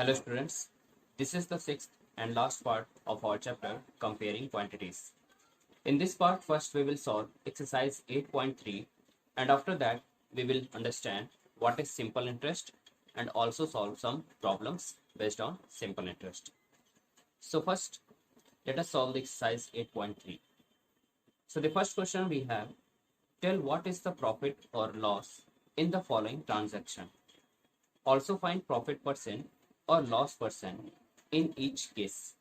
Hello students, this is the sixth and last part of our chapter comparing quantities. In this part, first we will solve exercise 8.3 and after that we will understand what is simple interest and also solve some problems based on simple interest. So first, let us solve the exercise 8.3. So the first question we have, tell what is the profit or loss in the following transaction. Also find profit percent or loss percent in each case.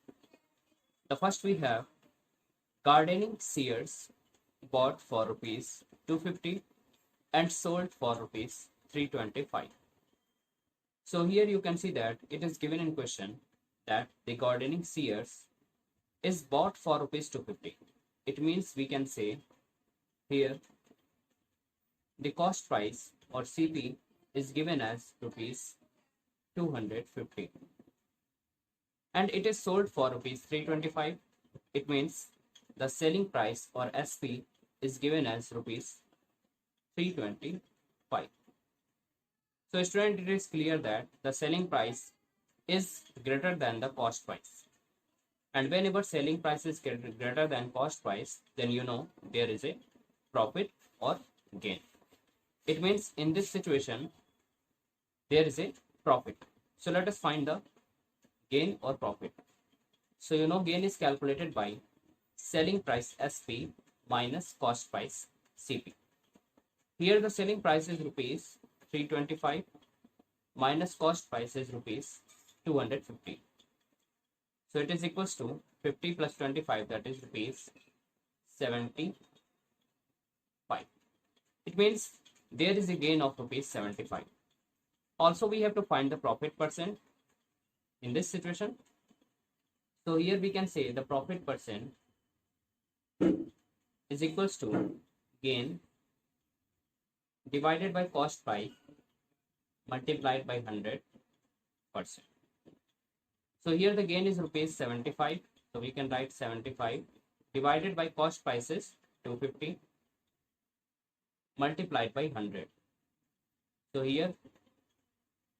The first we have gardening shears bought for rupees 250 and sold for rupees 325. So here you can see that it is given in question that the gardening shears is bought for rupees 250. It means we can say here the cost price or CP is given as rupees 250 and it is sold for rupees 325. It means the selling price or SP is given as rupees 325. So student, it is clear that the selling price is greater than the cost price, and whenever selling price is greater than cost price, then you know there is a profit or gain. It means in this situation there is a profit. So let us find the gain or profit. So you know gain is calculated by selling price SP minus cost price CP. Here the selling price is rupees 325 minus cost price is rupees 250. So it is equals to 50 plus 25, that is rupees 75. It means there is a gain of rupees 75. Also we have to find the profit percent in this situation. So here we can say the profit percent is equals to gain divided by cost price multiplied by 100%. So here the gain is rupees 75. So we can write 75 divided by cost price is 250 multiplied by 100. So here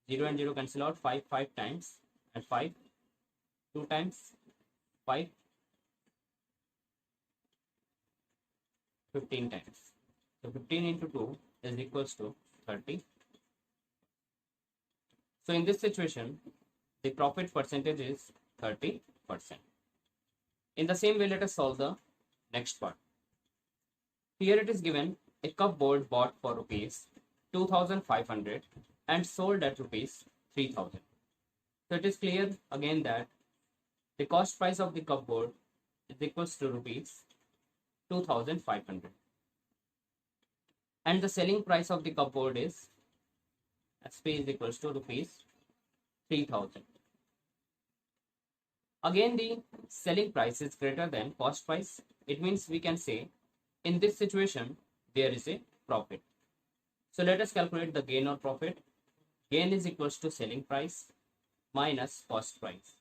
0 and 0 cancel out, 5 times and 5 2 times 5 15 times. So 15 into 2 is equals to 30. So in this situation the profit percentage is 30%. In the same way, let us solve the next part. Here it is given a cupboard bought for rupees 2500 and sold at rupees 3000. So it is clear again that the cost price of the cupboard is equals to rupees 2500 and the selling price of the cupboard is SP is equals to rupees 3000. Again the selling price is greater than cost price. It means we can say in this situation there is a profit. So let us calculate the gain or profit. Gain is equals to selling price minus cost price.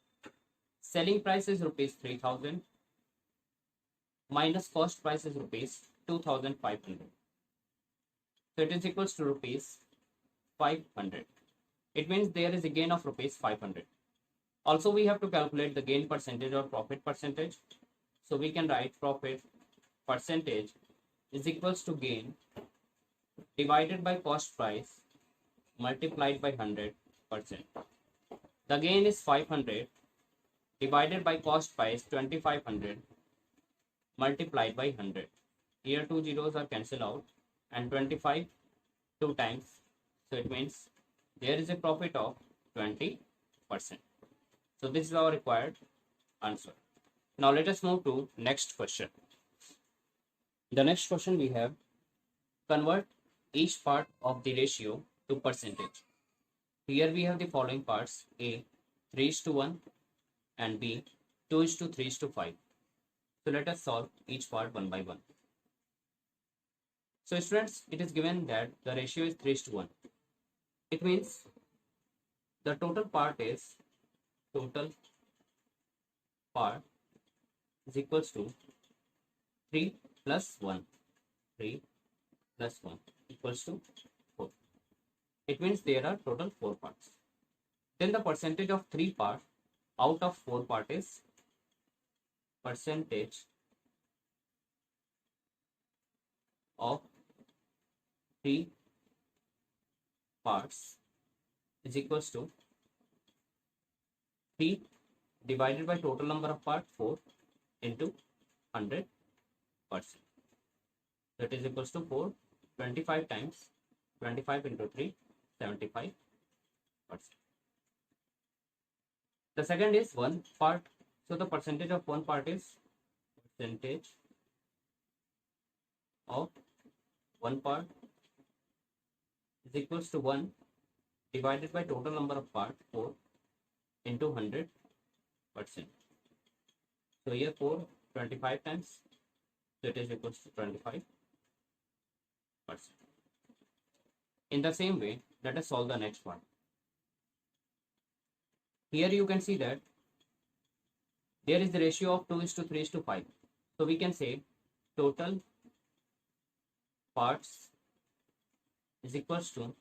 Selling price is rupees 3000 minus cost price is rupees 2500. So it is equals to rupees 500. It means there is a gain of rupees 500. Also we have to calculate the gain percentage or profit percentage. So we can write profit percentage is equals to gain divided by cost price multiplied by 100%. The gain is 500 divided by cost price 2500 multiplied by 100. Here two zeros are cancelled out and 25 2 times. So it means there is a profit of 20%. So this is our required answer. Now let us move to next question. The next question we have, convert each part of the ratio to percentage. Here we have the following parts: A 3:1 and B 2:3:5. So let us solve each part one by one. So students, it is given that the ratio is 3:1. It means the total part is equals to 3 plus 1. 3 plus 1 equals to 4. It means there are total 4 parts. Then the percentage of 3 part out of 4 part is percentage of 3 parts is equals to 3 divided by total number of part 4 into 100%. That is equals to 4, 25 times 25 into 3, 75%. The second is 1 part. So the percentage of 1 part is percentage of 1 part is equals to 1 divided by total number of part 4 into 100%. So here 4, 25 times, so it is equals to 25%. In the same way, let us solve the next one. Here you can see that there is the ratio of 2 is to 3 is to 5. So we can say total parts is equals to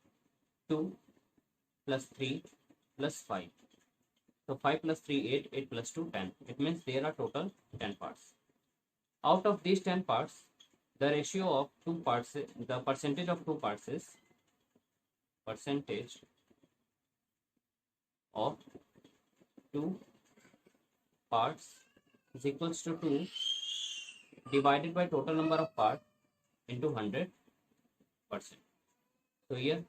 2 plus 3 plus 5. So 5 plus 3, 8, 8 plus 2, 10. It means there are total 10 parts. Out of these 10 parts, the ratio of 2 parts, the percentage of 2 parts is percentage of 2 parts is equals to 2 divided by total number of parts into 100%. So here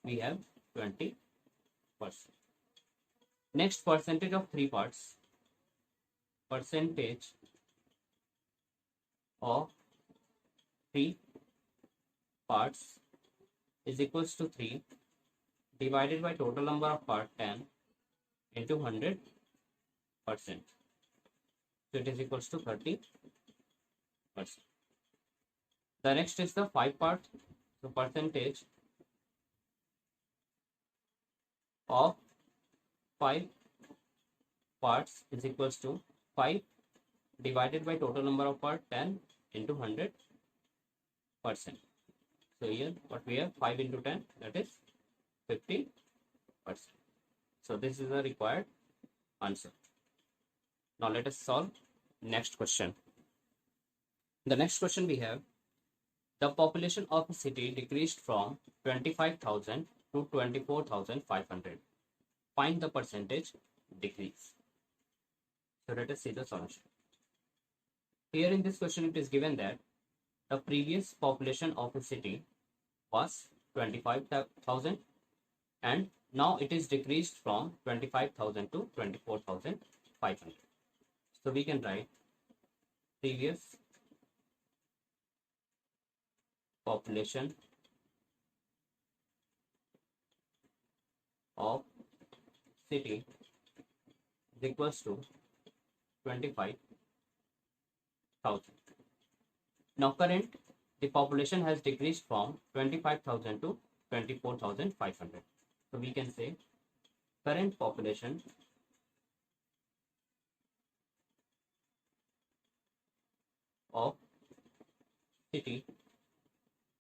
we have 20%. Next, percentage of 3 parts, percentage of 3 parts is equals to 3 divided by total number of parts 10 into 100%. So it is equals to 30%. The next is the 5 part. So percentage of 5 parts is equals to 5 divided by total number of parts 10 into 100%. So here what we have, 5 into 10, that is 50%. So this is the required answer. Now let us solve next question. The next question we have, the population of a city decreased from 25,000 to 24,500. Find the percentage decrease. So let us see the solution. Here in this question it is given that the previous population of a city was 25,000 and now it is decreased from 25,000 to 24,500. So we can write previous population of city is equals to 25,000. Now current, the population has decreased from 25,000 to 24,500. So we can say current population of city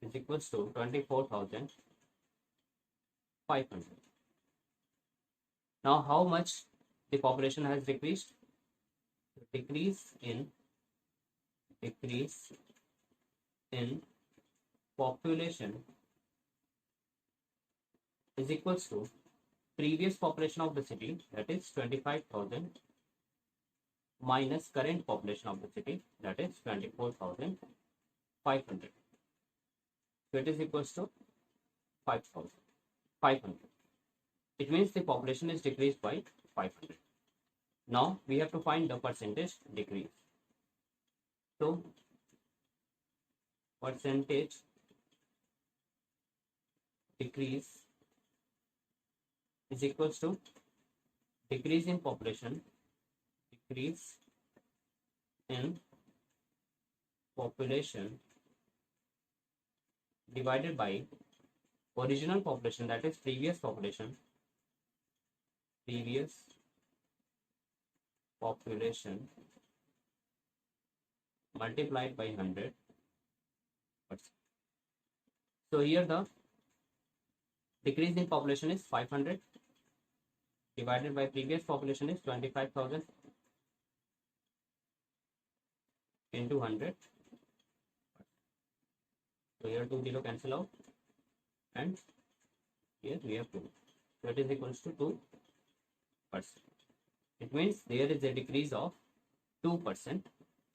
is equals to 24,500. Now how much the population has decreased? Decrease in population is equals to previous population of the city, that is 25,000, minus current population of the city, that is 24,500. So it is equals to 5,500. It means the population is decreased by 500. Now we have to find the percentage decrease. So percentage decrease is equals to decrease in population divided by original population, that is previous population multiplied by 100%. So here the decrease in population is 500 divided by previous population is 25,000 into 100. So here 2 0 cancel out, and here we have 2. So it is equals to 2%. It means there is a decrease of 2%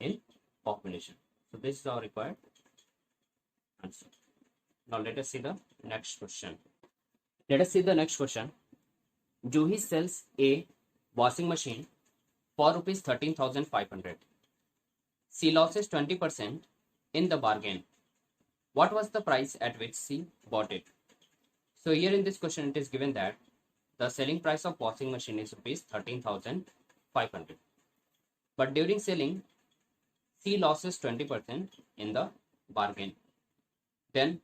in population. So this is our required answer. Now let us see the next question. Let us see the next question. Juhi sells a washing machine for rupees 13,500. She loses 20% in the bargain. What was the price at which she bought it? So here in this question it is given that the selling price of washing machine is rupees 13,500. But during selling, she loses 20% in the bargain. Then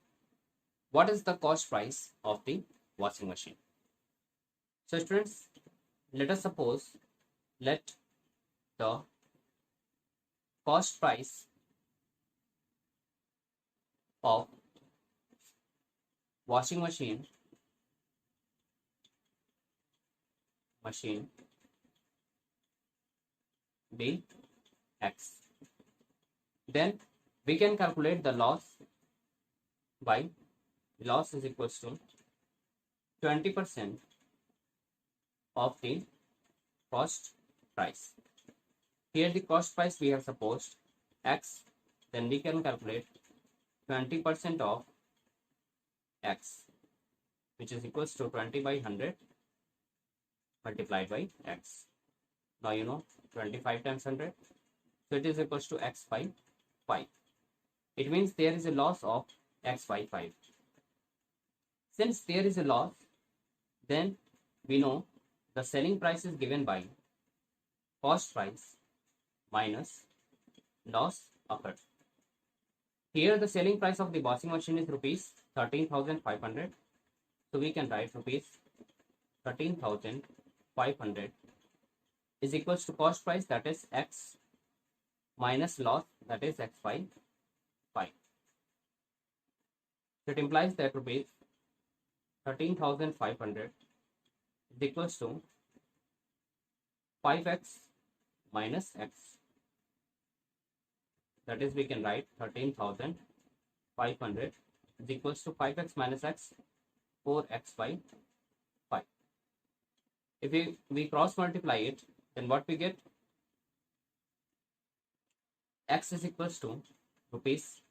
what is the cost price of the washing machine? So students, let us suppose, let the cost price of washing machine be X. Then we can calculate the loss by loss is equals to 20% of the cost price. Here the cost price we have supposed X, then we can calculate 20% of X, which is equals to 20 by 100 multiplied by X. Now you know 25 times 100, so it is equals to X by 5. It means there is a loss of X by 5. Since there is a loss, then we know the selling price is given by cost price minus loss occurred. Here the selling price of the washing machine is rupees 13,500. So we can write rupees 13,500 is equals to cost price, that is X, minus loss, that is X by 5. So it implies that rupees 13,500 is equals to 5x minus x. That is, we can write 13,500 is equals to 5x minus x, 4x by 5. If we cross multiply it, then what we get? X is equals to rupees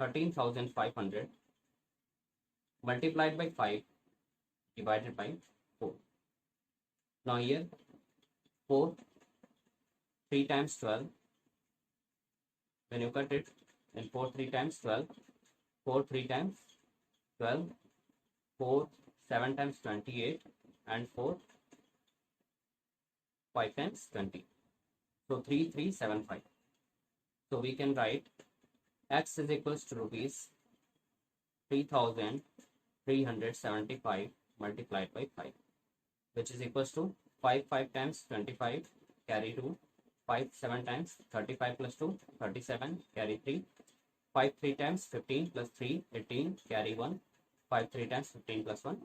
13,500 multiplied by 5 divided by 4. Now here 4 3 times 12, when you cut it, then 4 3 times 12, 4 3 times 12, 4 7 times 28, and 4 5 times 20. So 3375. So we can write X is equals to rupees 3,375 multiplied by 5, which is equals to 5 5 times 25, carry 2, 5 7 times 35 plus 2, 37, carry 3, 5 3 times 15 plus 3, 18, carry 1, 5 3 times 15 plus 1,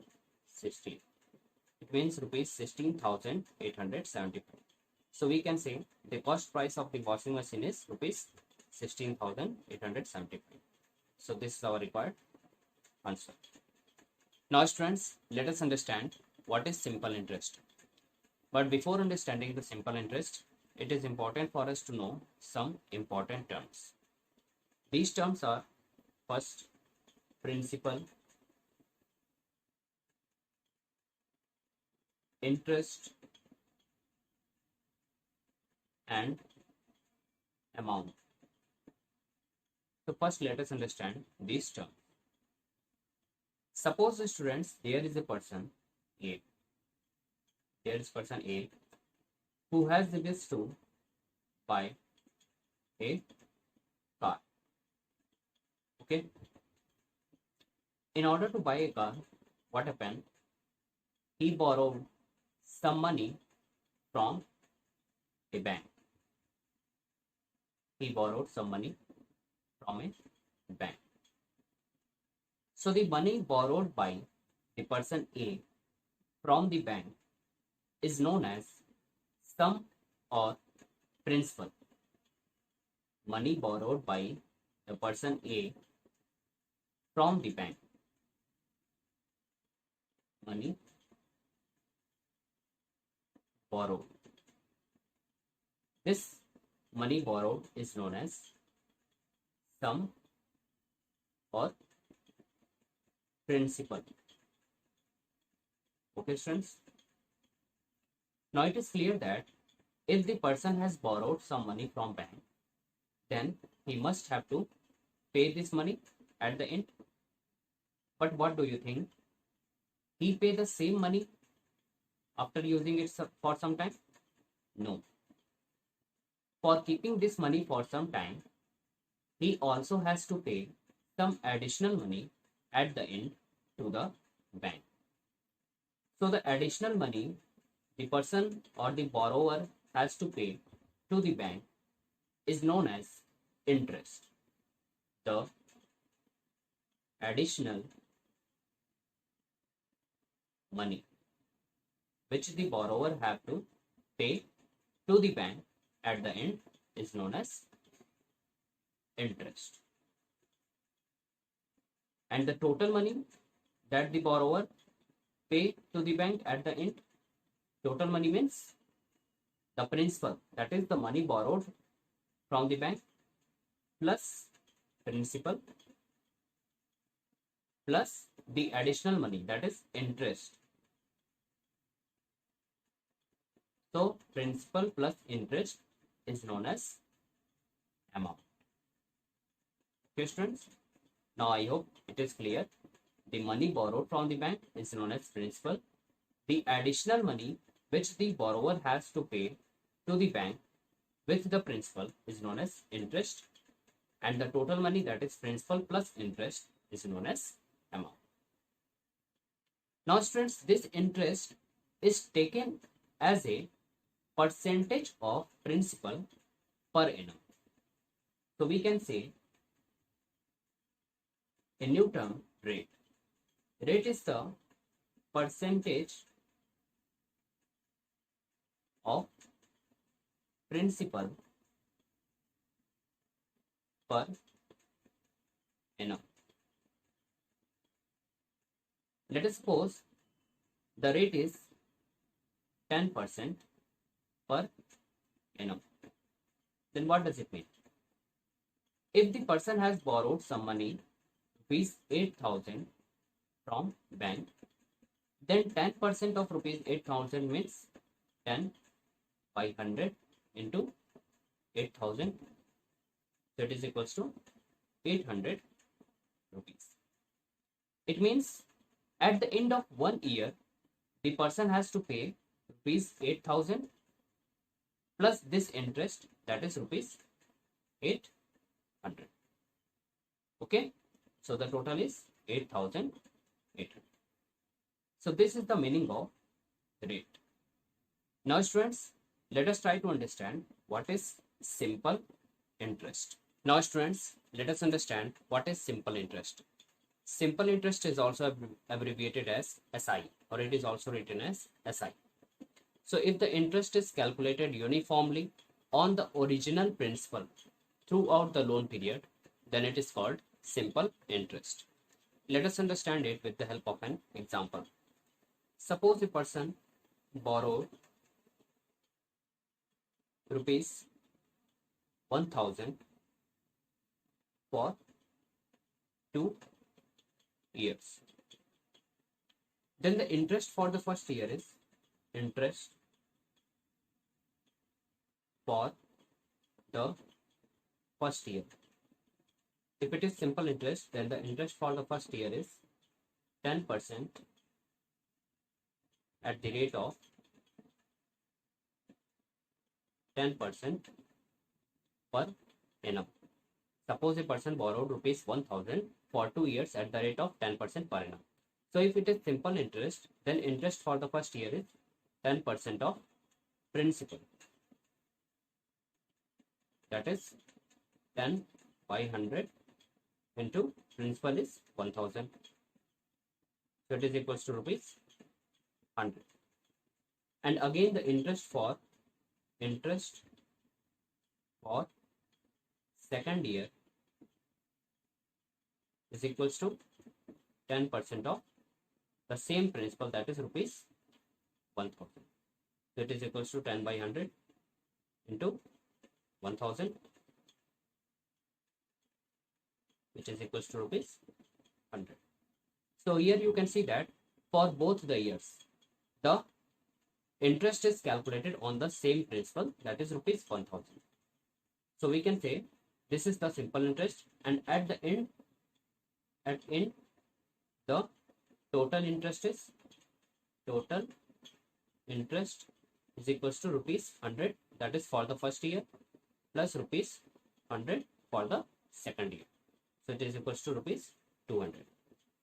16. It means rupees 16,875. So we can say the cost price of the washing machine is rupees 16,875. So this is our required answer. Now students, let us understand what is simple interest. But before understanding the simple interest, it is important for us to know some important terms. These terms are: first, principal, interest, and amount. So first let us understand these terms. Suppose students, there is a person A. There is person A who has the wish to buy a car. Okay. In order to buy a car, what happened? He borrowed some money from a bank. He borrowed some money from a bank. So the money borrowed by the person A from the bank is known as sum or principal. Money borrowed by the person A from the bank. Money borrowed. This money borrowed is known as sum or principal. Okay, students. Now it is clear that if the person has borrowed some money from bank, then he must have to pay this money at the end. But what do you think? He pay the same money after using it for some time? No. For keeping this money for some time, he also has to pay some additional money at the end to the bank. So the additional money the person or the borrower has to pay to the bank is known as interest. The additional money which the borrower have to pay to the bank at the end is known as interest. And the total money that the borrower pay to the bank at the end, total money means the principal, that is the money borrowed from the bank, plus principal, plus the additional money, that is interest. So principal plus interest is known as amount. Okay, students. Now I hope it is clear. The money borrowed from the bank is known as principal. The additional money which the borrower has to pay to the bank with the principal is known as interest. And the total money, that is principal plus interest, is known as amount. Now students, this interest is taken as a percentage of principal per annum. So we can say a new term, rate. Rate is the percentage of principal per annum. Let us suppose the rate is 10% per annum. Then what does it mean? If the person has borrowed some money, rupees 8,000 from bank, then 10% of rupees 8,000 means 10 by 100 into 8,000. That is equals to 800 rupees. It means at the end of 1 year, the person has to pay rupees 8,000 plus this interest, that is rupees 800. Okay, so the total is 8,800. So this is the meaning of rate. Now students, let us try to understand what is simple interest. Now students, let us understand what is simple interest. Simple interest is also abbreviated as SI, or it is also written as SI. So if the interest is calculated uniformly on the original principal throughout the loan period, then it is called simple interest. Let us understand it with the help of an example. Suppose a person borrowed rupees 1,000 for 2 years. Then the interest for the first year is interest for the first year. If it is simple interest, then the interest for the first year is 10% at the rate of 10% per annum. Suppose a person borrowed rupees 1,000 for 2 years at the rate of 10% per annum. So if it is simple interest, then interest for the first year is 10% of principal. That is 10 by 100 into principal is 1,000. So it is equals to rupees 100. And again the interest for second year is equals to 10% of the same principal, that is rupees 1000. So it is equals to 10 by 100 into 1000, which is equals to rupees 100. So here you can see that for both the years, the interest is calculated on the same principal, that is rupees 1000. So we can say this is the simple interest, and at the end, the total interest is equals to rupees 100, that is for the first year, plus rupees 100 for the second year. So it is equals to rupees 200.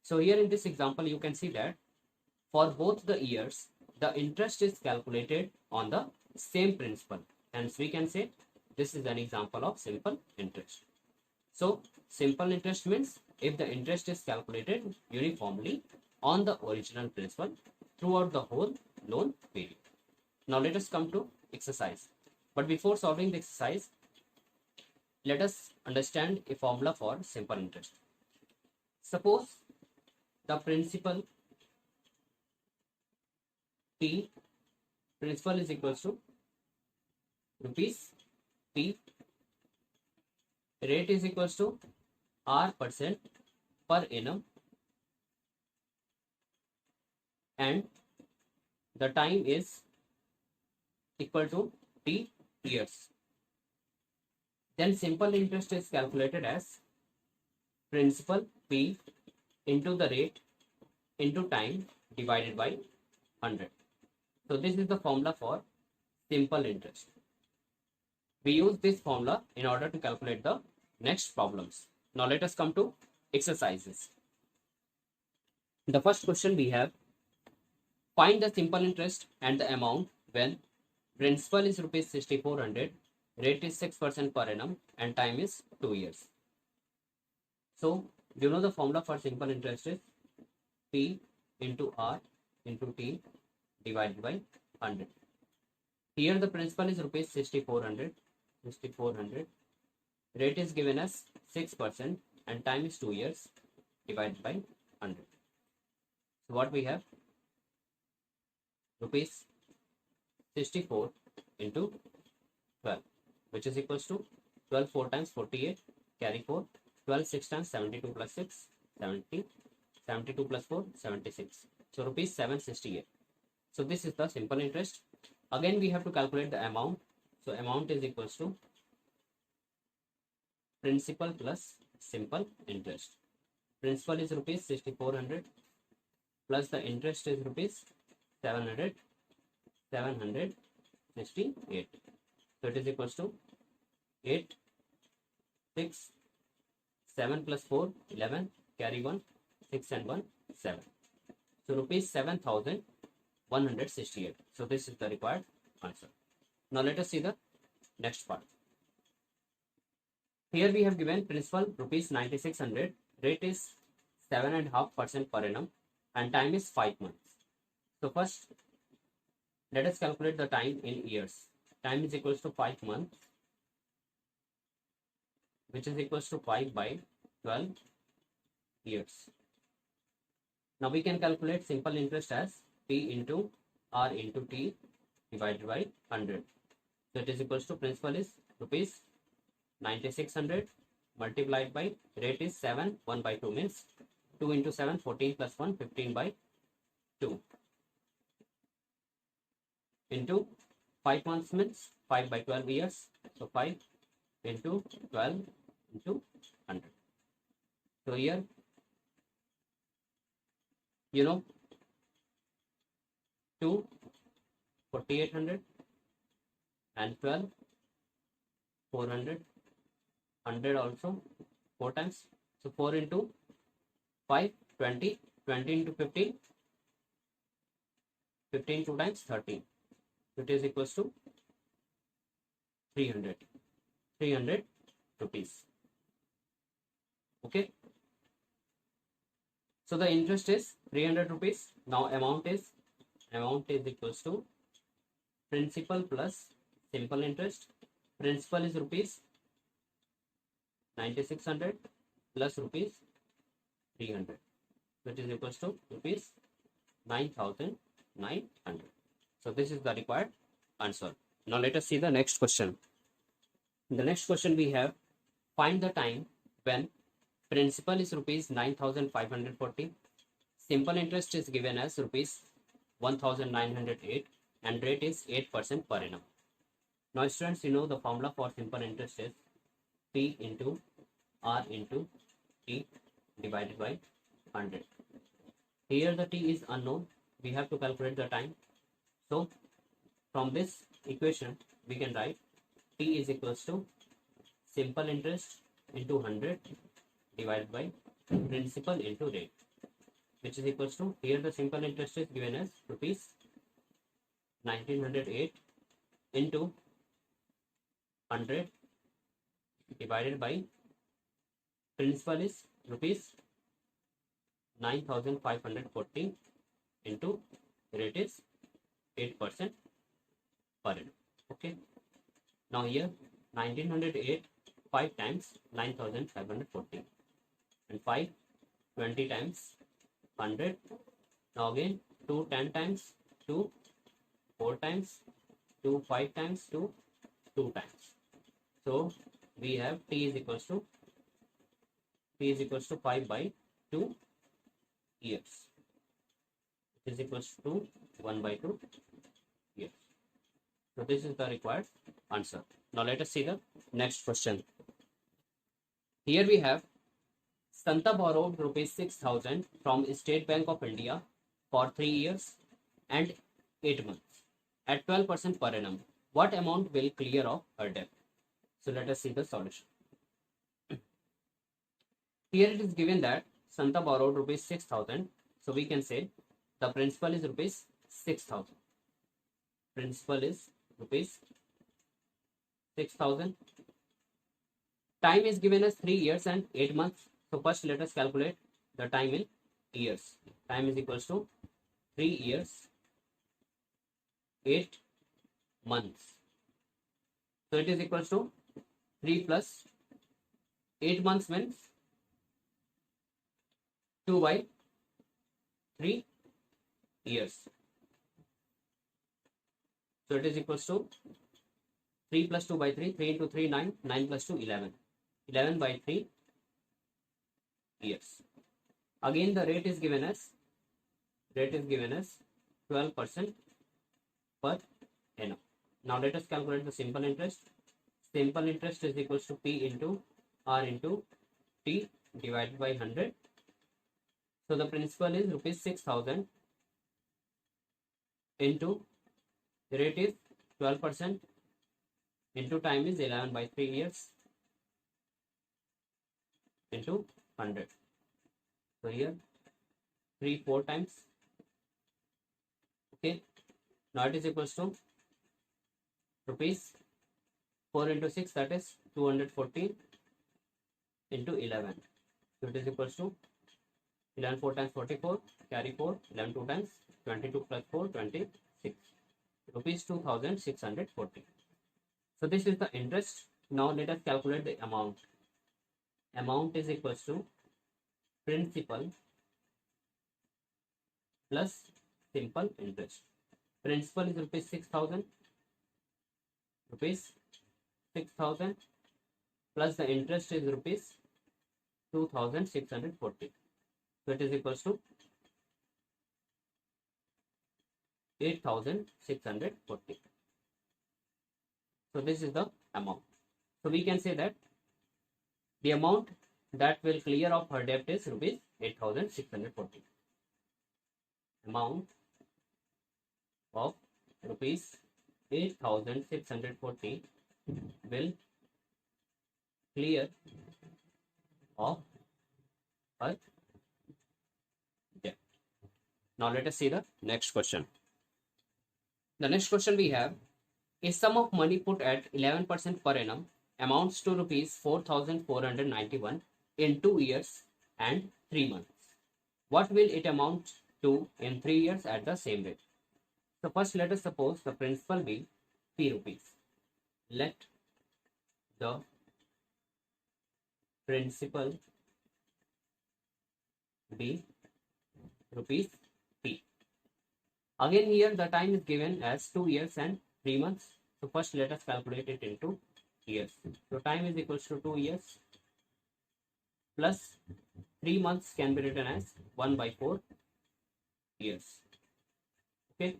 So here in this example, you can see that for both the years, the interest is calculated on the same principal. Hence, we can say this is an example of simple interest. So, simple interest means if the interest is calculated uniformly on the original principal throughout the whole loan period. Now, let us come to exercise. But before solving the exercise, let us understand a formula for simple interest. Suppose the principal P, principal is equals to rupees P, rate is equals to R% per annum, and the time is equal to T years. Then simple interest is calculated as principal P into the rate into time divided by 100. So this is the formula for simple interest. We use this formula in order to calculate the next problems. Now let us come to exercises. The first question we have, find the simple interest and the amount when principal is rupees 6400, rate is 6% per annum, and time is 2 years. So you know the formula for simple interest is P into R into T divided by 100. Here the principal is rupees 6400, rate is given as 6% and time is 2 years divided by 100. So what we have, rupees 64 into 12, which is equals to 12 4 times 48, carry 4, 12 6 times 72 plus 6, 70, 72 plus 4, 76. So rupees 768. So this is the simple interest. Again we have to calculate the amount. So amount is equals to principal plus simple interest. Principal is rupees 6400 plus the interest is rupees 768. So it is equals to 8, 6, 7 plus 4, 11, carry 1, 6 and 1, 7. So rupees 7168. So this is the required answer. Now let us see the next part. Here we have given principal rupees 9600, rate is 7.5% per annum, and time is 5 months. So first, let us calculate the time in years. Time is equals to 5 months, which is equals to 5 by 12 years. Now we can calculate simple interest as P into R into T divided by 100. So it is equals to principal is rupees 9600 multiplied by rate is 7, 1 by 2 means 2 into 7, 14 plus 1, 15 by 2 into 5 months means 5 by 12 years. So 5 into 12 into 100. So here, you know, 2, 4800 and 12, 400, 100 also 4 times. So 4 into 5, 20, 20 into 15, 15 2 times 13. It is equals to 300 rupees. Okay. So the interest is 300 rupees. Now amount is equals to principal plus simple interest. Principal is rupees 9600 plus rupees 300, which is equals to rupees 9900. So this is the required answer. Now let us see the next question. In the next question we have, find the time when principal is rupees 9540, simple interest is given as rupees 1908 and rate is 8% per annum. Now students, you know the formula for simple interest is P into R into T divided by 100. Here the T is unknown, we have to calculate the time. So from this equation we can write T is equals to simple interest into 100 divided by principal into rate, which is equals to, here the simple interest is given as rupees 1908 into 100 divided by principal is rupees 9540 into rate is 8% per annum. Okay. Now here 1908 5 times 9540 and 5 20 times 100. Now again 2 10 times 2 4 times 2 5 times 2 2 times. So we have T is equals to 5 by 2 years. It is equals to 1 by 2 years. So this is the required answer. Now let us see the next question. Here we have, Santa borrowed rupees 6000 from State Bank of India for 3 years and 8 months at 12% per annum. What amount will clear off her debt? So let us see the solution. Here it is given that Santa borrowed rupees 6000. So we can say the principal is rupees 6000. Principal is rupees 6000. Time is given as 3 years and 8 months. So first let us calculate the time in years. Time is equals to 3 years 8 months. So it is equals to 3 plus 8 months means 2 by 3 years. So it is equals to 3 plus 2 by 3, 3 into 3, 9, 9 plus 2, 11. 11 by 3 years. Again the rate is given as 12% per annum. Now let us calculate the simple interest. Simple interest is equals to P into R into T divided by 100. So the principal is rupees 6000 into the rate is 12% into time is 11 by 3 years into 100. So here 3 4 times. Okay. Now it is equals to rupees 4 into 6, that is 240 into 11. So it is equals to 11 4 times 44, carry 4, 11 2 times 22 plus 4, 26. Rupees 2640. So this is the interest. Now let us calculate the amount. Amount is equals to principal plus simple interest. Principal is rupees 6000. Rupees 6000 plus the interest is rupees 2640. So it is equals to 8640. So this is the amount. So we can say that the amount that will clear off her debt is rupees 8640. Amount of rupees 8640 will clear off her debt. Now let us see the next question. The next question we have, a sum of money put at 11% per annum amounts to rupees 4491 in 2 years and 3 months. What will it amount to in 3 years at the same rate? So first let us suppose the principal be P rupees. Let the principal be rupees P. Again here the time is given as 2 years and 3 months. So first let us calculate it into years. So time is equals to 2 years plus 3 months can be written as 1 by 4 years. Okay.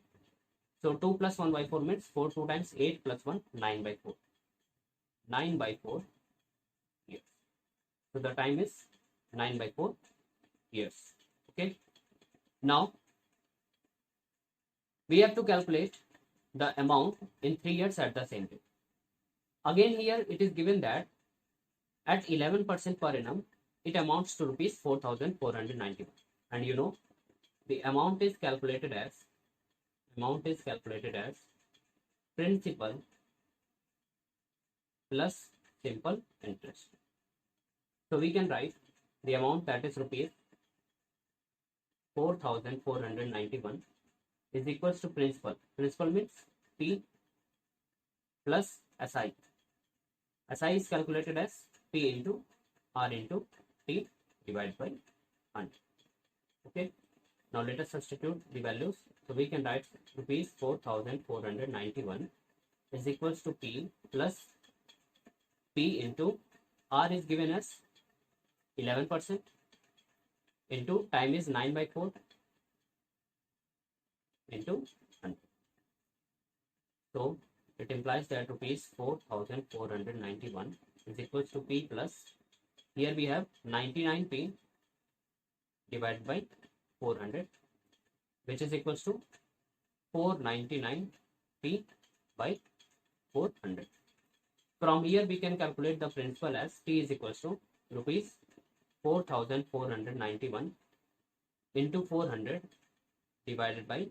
So 2 plus 1 by 4 means 4 2 times 8 plus 1 9 by 4. 9 by 4 years. So the time is 9 by 4 years. Okay. Now we have to calculate the amount in 3 years at the same rate. Again here it is given that at 11% per annum it amounts to rupees 4,491, and you know the amount is calculated as principal plus simple interest. So we can write the amount, that is rupees 4,491 is equals to principal. Principal means P plus SI. SI is calculated as P into R into T divided by 100. Okay. Now let us substitute the values. So we can write rupees 4,491 is equals to P plus P into R is given as 11% into time is 9 by 4 into 100. So it implies that rupees 4,491 is equals to P plus, here we have 99P divided by 400, which is equals to 499P by 400. From here we can calculate the principal as T is equals to rupees 4,491 into 400 divided by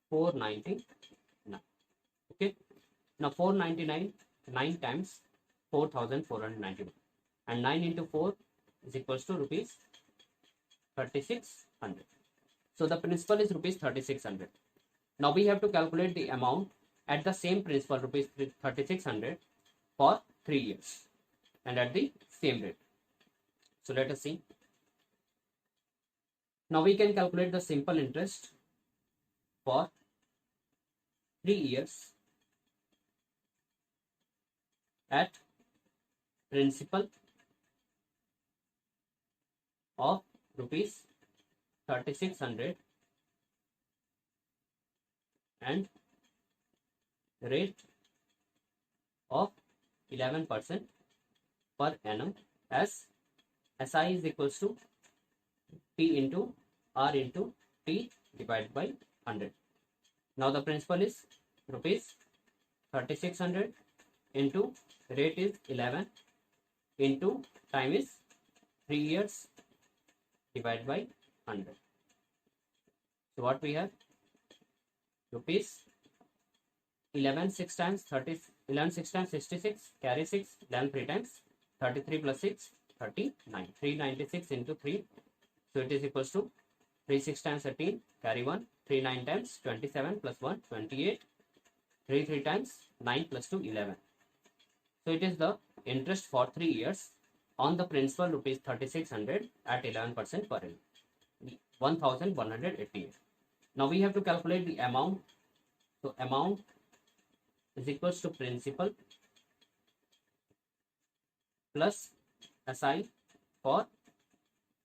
499. Okay. Now 499, 9 times 4,491, and 9 into 4 is equals to rupees 3,600. So the principal is rupees 3,600. Now we have to calculate the amount at the same principal rupees 3,600 for 3 years and at the same rate. So let us see. Now we can calculate the simple interest for 3 years at principal of rupees 3,600 and rate of 11% per annum, as SI is equals to P into R into T divided by 100. Now the principal is rupees 3,600 into rate is 11 into time is 3 years divided by 100. So what we have, rupees 11 6 times 30, 11 6 times 66, carry 6, 11 3 times 33 plus 6 39, 396 into 3, so it is equals to 3 6 times 13, carry 1, 3 9 times 27 plus 1 28, 3 3 times 9 plus 2 11. So it is the interest for 3 years on the principal rupees 3,600 at 11% per annum, 1,188. Now we have to calculate the amount. So amount is equals to principal plus SI for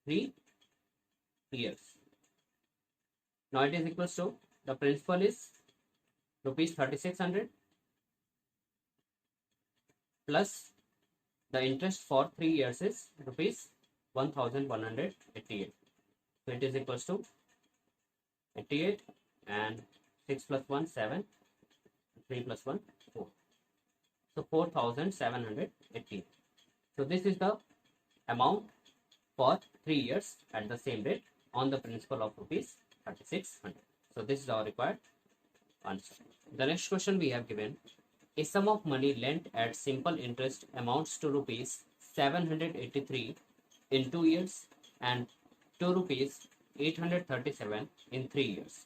3 years. Now it is equals to, the principal is rupees 3,600 plus the interest for 3 years is rupees 1,188. So it is equals to 88 and 6 plus 1 7, 3 plus 1 4. So 4,780. So this is the amount for 3 years at the same rate on the principal of rupees 3,600. So this is our required answer. The next question we have given, a sum of money lent at simple interest amounts to rupees 783 in 2 years and to rupees 837 in 3 years.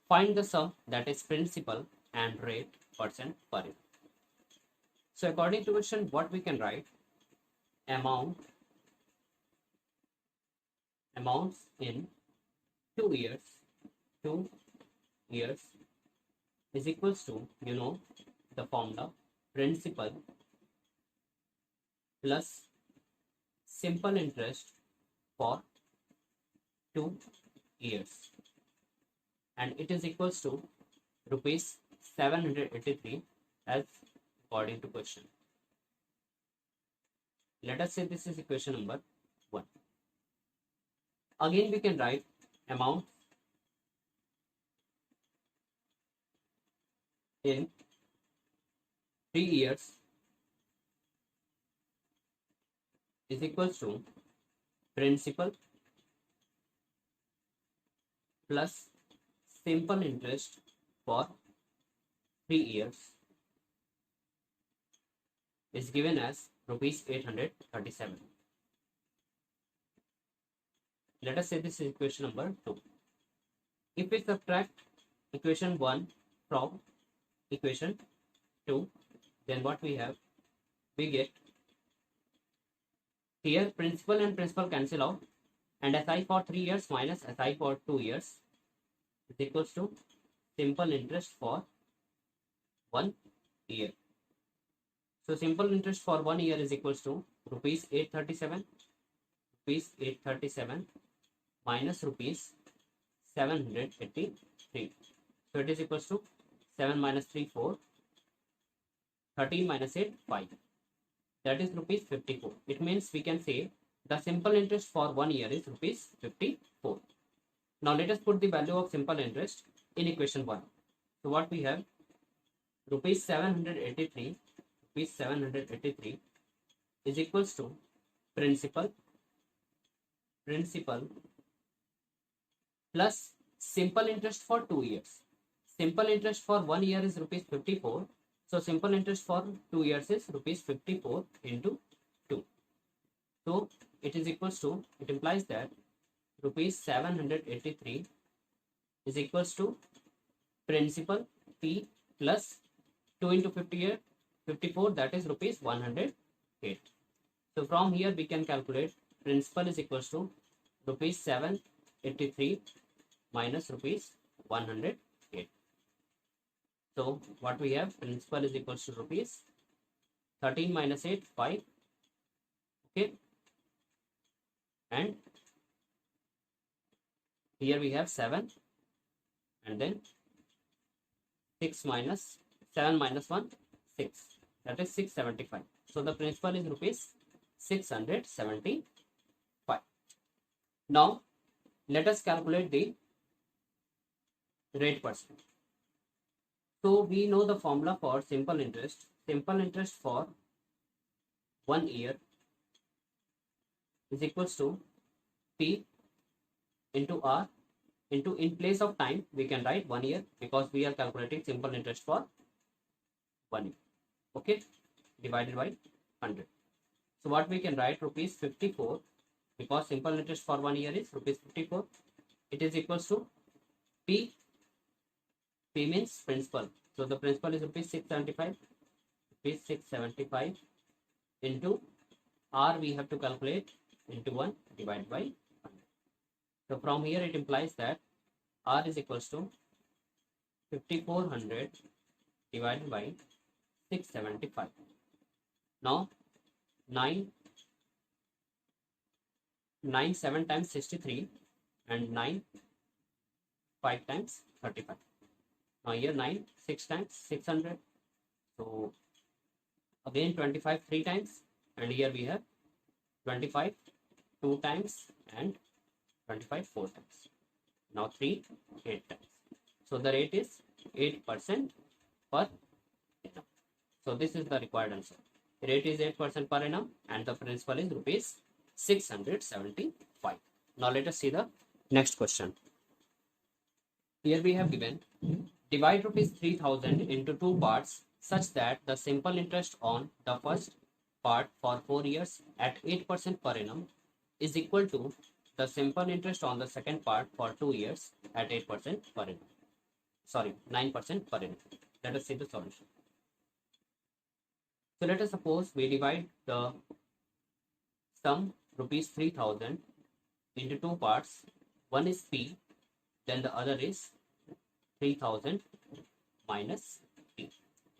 Find the sum, that is principal and rate percent per annum. So according to question, what we can write, amounts in 2 years, 2 years is equals to, the formula, principal plus simple interest for 2 years, and it is equals to rupees 783 as according to question. Let us say this is equation number 1. Again we can write amount in 3 years is equals to principal plus simple interest for 3 years is given as rupees 837. Let us say this is equation number 2. If we subtract equation 1 from equation 2, then what we have, we get here principal and principal cancel out, and SI for 3 years minus SI for 2 years is equals to simple interest for 1 year. So simple interest for 1 year is equals to rupees 837 minus rupees 783. So it is equals to 7 minus 3, 4, 13 minus 8, 5. That is rupees 54. It means we can say the simple interest for 1 year is rupees 54. Now let us put the value of simple interest in equation 1. So what we have, rupees 783 is equals to principal plus simple interest for 2 years. Simple interest for 1 year is rupees 54. So simple interest for 2 years is rupees 54 into 2. So it is equals to, it implies that rupees 783 is equals to principal P plus 2 into 54, that is rupees 108. So from here we can calculate principal is equals to rupees 783 minus rupees 108. So what we have, principal is equals to rupees 13 minus 8, 5. Okay. And here we have 7, and then 6 minus 7 minus 1, 6. That is 675. So the principal is rupees 675. Now let us calculate the rate percent. So we know the formula for simple interest. Simple interest for 1 year is equals to P into R into, in place of time we can write 1 year because we are calculating simple interest for 1 year. Okay, divided by 100. So what we can write, rupees 54, because simple interest for 1 year is rupees 54. It is equals to P means principal. So the principal is rupees 675 into R we have to calculate into 1 divided by 100. So from here it implies that R is equals to 5400 divided by 675. Now 9 7 times 63 and 9 5 times 35. Now here 9 6 times 600. So again 25 3 times, and here we have 25 2 times and 25 4 times. Now 3 8 times. So the rate is 8% per annum. So this is the required answer. The rate is 8% per annum and the principal is rupees 675. Now let us see the next question. Here we have given, divide rupees 3000 into 2 parts such that the simple interest on the first part for 4 years at 8% per annum is equal to the simple interest on the second part for 2 years at 8% per annum. sorry, 9% per annum. Let us see the solution. So let us suppose we divide the sum rupees 3000 into two parts. One is P, then the other is 3000 minus P.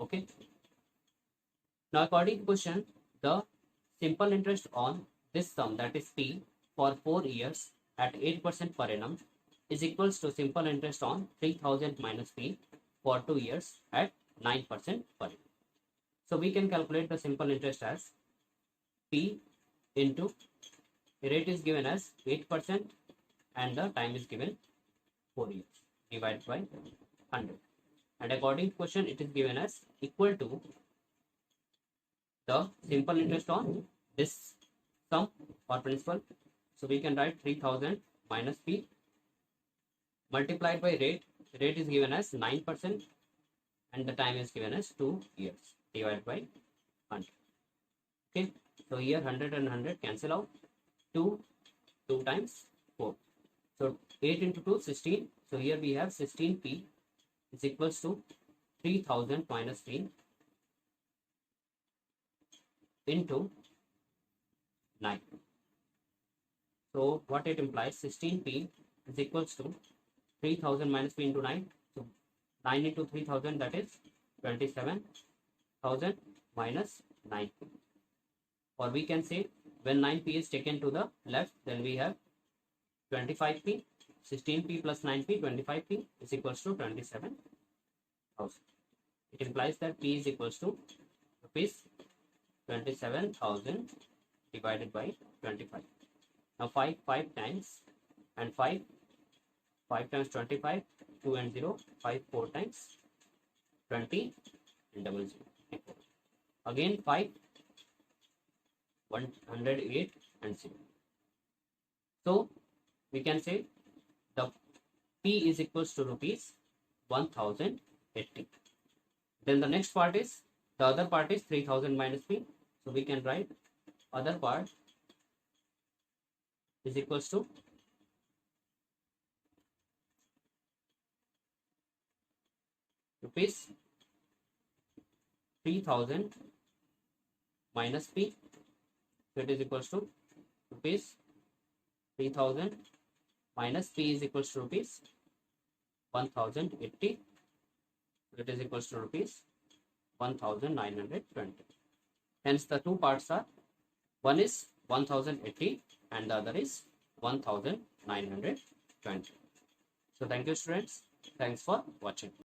Okay. Now according to question, the simple interest on this sum, that is P, for 4 years at 8% per annum is equals to simple interest on 3000 minus P for 2 years at 9% per annum. So we can calculate the simple interest as P into rate is given as 8% and the time is given 4 years divided by 100. And according to question, it is given as equal to the simple interest on this sum or principal. So we can write 3000 minus P multiplied by rate. Rate is given as 9% and the time is given as 2 years divided by 100. Okay, so here 100 and 100 cancel out. 2 times 4. So 8 into 2, 16. So here we have 16P is equals to 3000 minus P into 9. So what it implies, 16P is equals to 3000 minus P into 9. So 9 into 3000, that is 27,000 minus 9P. Or we can say when 9P is taken to the left, then we have 25P. 16P plus 9P, 25P is equals to 27,000. It implies that P is equals to rupees 27,000 divided by 25. Now 5 times and 5 times 25, 2 and 0, 5 4 times 20 and 00. Again 5, 108 and 0. So we can say the P is equals to rupees 1080. Then the next part is, the other part is 3000 minus P. So we can write other part is equals to rupees 3000 minus P. So it is equals to rupees 3000 minus P is equals to rupees 1080. So it is equals to rupees 1920. Hence the two parts are, one is 1080 and the other is 1920. So thank you students. Thanks for watching.